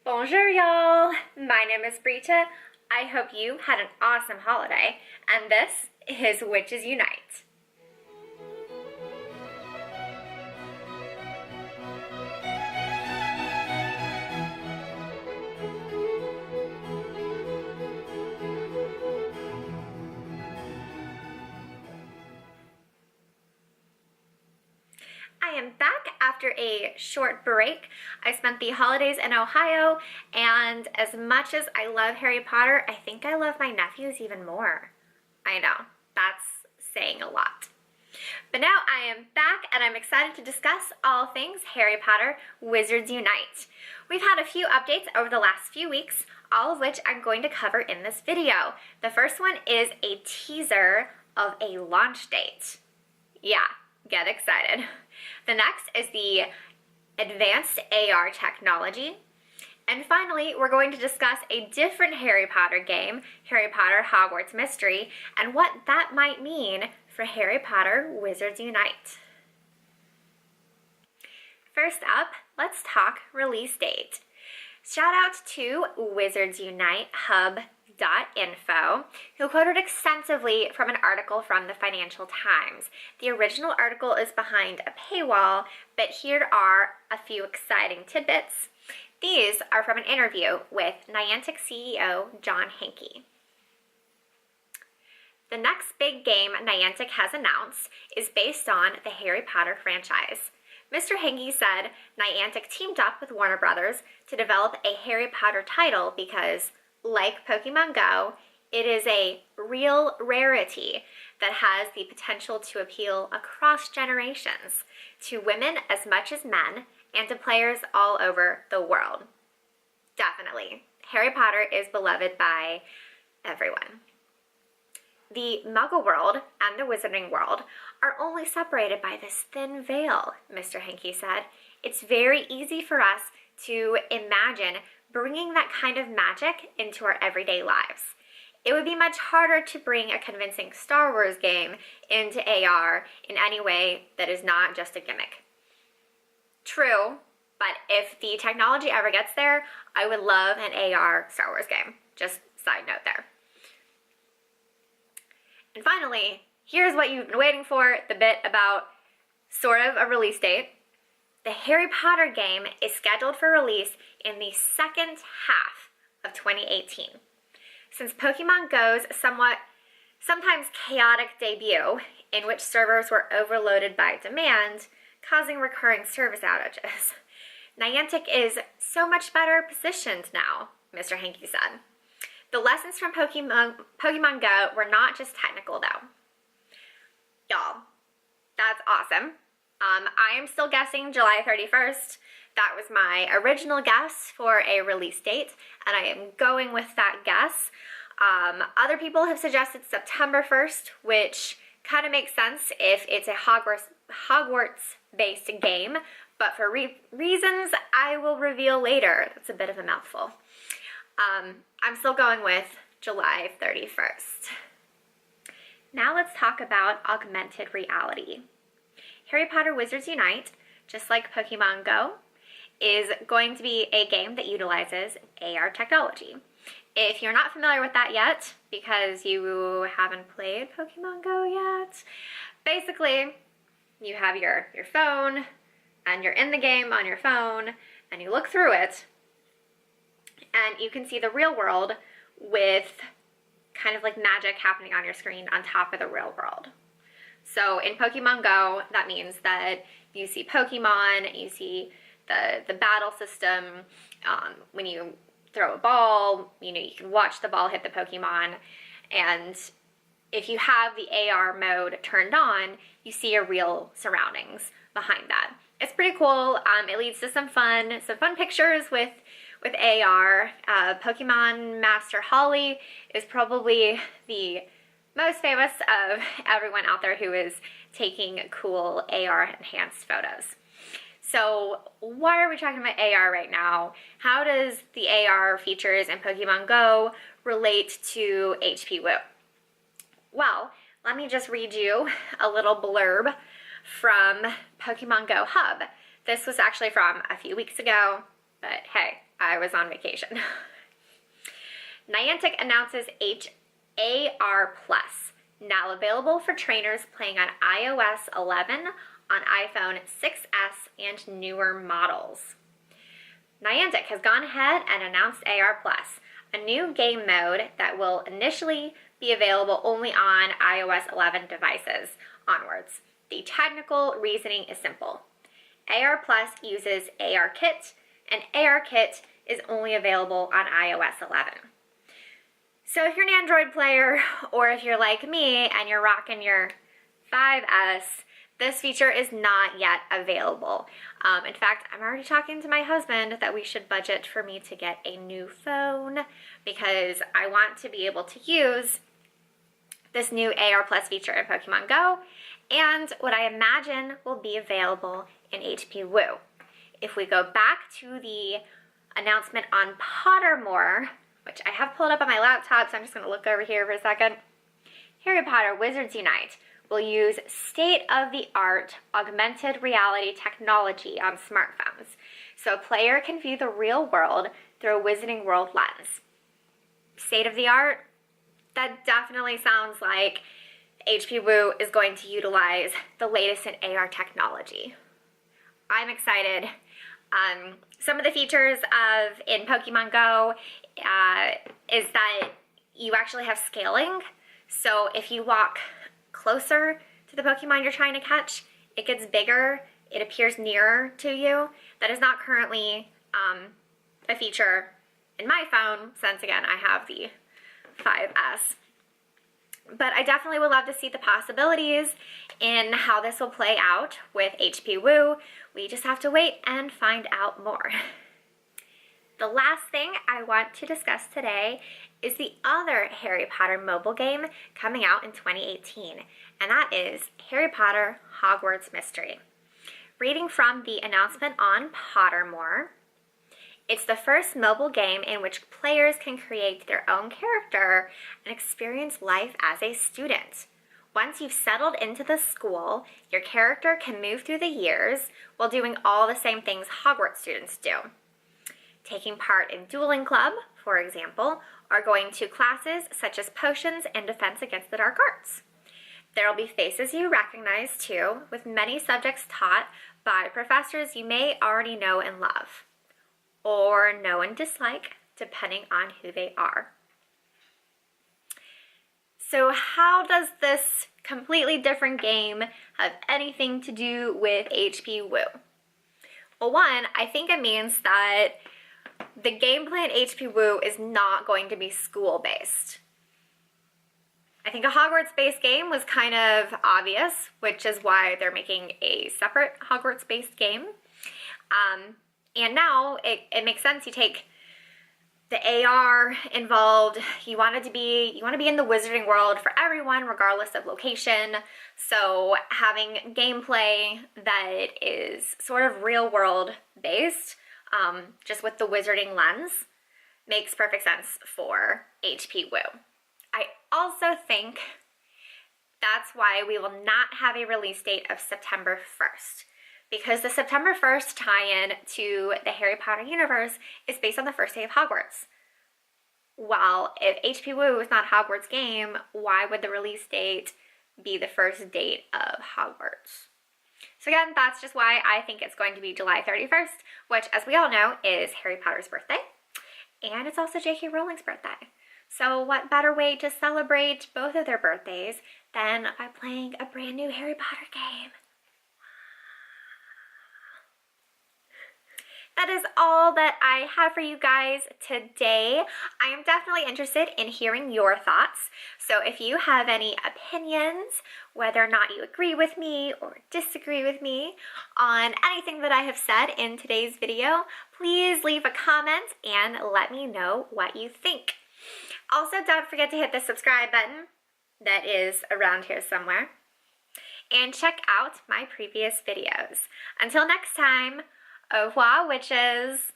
Bonjour, y'all! My name is Brita. I hope you had an awesome holiday, and this is Witches Unite. I am back after a short break. I spent the holidays in Ohio, and as much as I love Harry Potter, I think I love my nephews even more. I know, that's saying a lot. But now I am back, and I'm excited to discuss all things Harry Potter Wizards Unite. We've had a few updates over the last few weeks, all of which I'm going to cover in this video. The first one is a teaser of a launch date. Yeah, get excited. The next is the advanced AR technology. And finally, we're going to discuss a different Harry Potter game, Harry Potter Hogwarts Mystery, and what that might mean for Harry Potter Wizards Unite. First up, let's talk release date. Shout out to Wizards Unite Hub.info, who quoted extensively from an article from the Financial Times. The original article is behind a paywall, but here are a few exciting tidbits. These are from an interview with Niantic CEO John Hanke. The next big game Niantic has announced is based on the Harry Potter franchise. Mr. Hanke said Niantic teamed up with Warner Brothers to develop a Harry Potter title because, like Pokémon Go, it is a real rarity that has the potential to appeal across generations, to women as much as men, and to players all over the world. Definitely, Harry Potter is beloved by everyone. The Muggle world and the Wizarding world are only separated by this thin veil, Mr. Hanke said. It's very easy for us to imagine bringing that kind of magic into our everyday lives. It would be much harder to bring a convincing Star Wars game into AR in any way that is not just a gimmick. True, but if the technology ever gets there, I would love an AR Star Wars game. Just side note there. And finally, here's what you've been waiting for, the bit about sort of a release date. The Harry Potter game is scheduled for release in the second half of 2018. Since Pokémon Go's sometimes chaotic debut, in which servers were overloaded by demand, causing recurring service outages, Niantic is so much better positioned now, Mr. Hanke said. The lessons from Pokémon Go were not just technical, though. Y'all, that's awesome. I am still guessing July 31st. That was my original guess for a release date, and I am going with that guess. Other people have suggested September 1st, which kind of makes sense if it's a Hogwarts-based game, but for reasons I will reveal later. That's a bit of a mouthful. I'm still going with July 31st. Now let's talk about augmented reality. Harry Potter Wizards Unite, just like Pokémon Go, is going to be a game that utilizes AR technology. If you're not familiar with that yet, because you haven't played Pokémon Go yet, basically you have your phone, and you're in the game on your phone, and you look through it, and you can see the real world with kind of like magic happening on your screen on top of the real world. So in Pokémon Go, that means that you see Pokemon, you see the battle system. When you throw a ball, you can watch the ball hit the Pokemon. And if you have the AR mode turned on, you see your real surroundings behind that. It's pretty cool. It leads to some fun pictures with AR. Pokemon Master Holly is probably the most famous of everyone out there who is taking cool AR enhanced photos. So why are we talking about AR right now? How does the AR features in Pokemon Go relate to HPWU? Well, let me just read you a little blurb from Pokémon Go Hub. This was actually from a few weeks ago, but hey, I was on vacation. Niantic announces HAR Plus, now available for trainers playing on iOS 11, on iPhone 6S, and newer models. Niantic has gone ahead and announced AR Plus, a new game mode that will initially be available only on iOS 11 devices onwards. The technical reasoning is simple. AR Plus uses ARKit, and ARKit is only available on iOS 11. So if you're an Android player, or if you're like me and you're rocking your 5S, this feature is not yet available. In fact, I'm already talking to my husband that we should budget for me to get a new phone because I want to be able to use this new AR Plus feature in Pokemon Go and what I imagine will be available in HPWU. If we go back to the announcement on Pottermore, which I have pulled up on my laptop, so I'm just going to look over here for a second. Harry Potter Wizards Unite will use state-of-the-art augmented reality technology on smartphones, so a player can view the real world through a Wizarding World lens. State-of-the-art? That definitely sounds like HPWU is going to utilize the latest in AR technology. I'm excited. Some of the features in Pokemon Go is that you actually have scaling. So if you walk closer to the Pokemon you're trying to catch, it gets bigger, it appears nearer to you. That is not currently a feature in my phone, since again I have the 5S. But I definitely would love to see the possibilities in how this will play out with HPWU. We just have to wait and find out more. The last thing I want to discuss today is the other Harry Potter mobile game coming out in 2018, and that is Harry Potter Hogwarts Mystery. Reading from the announcement on Pottermore, it's the first mobile game in which players can create their own character and experience life as a student. Once you've settled into the school, your character can move through the years while doing all the same things Hogwarts students do. Taking part in dueling club, for example, or going to classes such as potions and defense against the dark arts. There will be faces you recognize too, with many subjects taught by professors you may already know and love, or know and dislike, depending on who they are. So how does this completely different game have anything to do with HPWU? Well, one, I think it means that the gameplay in HPWU is not going to be school-based. I think a Hogwarts-based game was kind of obvious, which is why they're making a separate Hogwarts-based game. And now it makes sense. You take the AR involved. You want to be in the wizarding world for everyone, regardless of location. So having gameplay that is sort of real world based, just with the wizarding lens, makes perfect sense for HPWU. I also think that's why we will not have a release date of September 1st. Because the September 1st tie-in to the Harry Potter universe is based on the first day of Hogwarts. Well, if HPWU is not a Hogwarts game, why would the release date be the first date of Hogwarts? So again, that's just why I think it's going to be July 31st, which, as we all know, is Harry Potter's birthday. And it's also J.K. Rowling's birthday. So what better way to celebrate both of their birthdays than by playing a brand new Harry Potter game? That is all that I have for you guys today. I am definitely interested in hearing your thoughts. So if you have any opinions, whether or not you agree with me or disagree with me on anything that I have said in today's video, please leave a comment and let me know what you think. Also, don't forget to hit the subscribe button that is around here somewhere. And check out my previous videos. Until next time, au revoir, witches!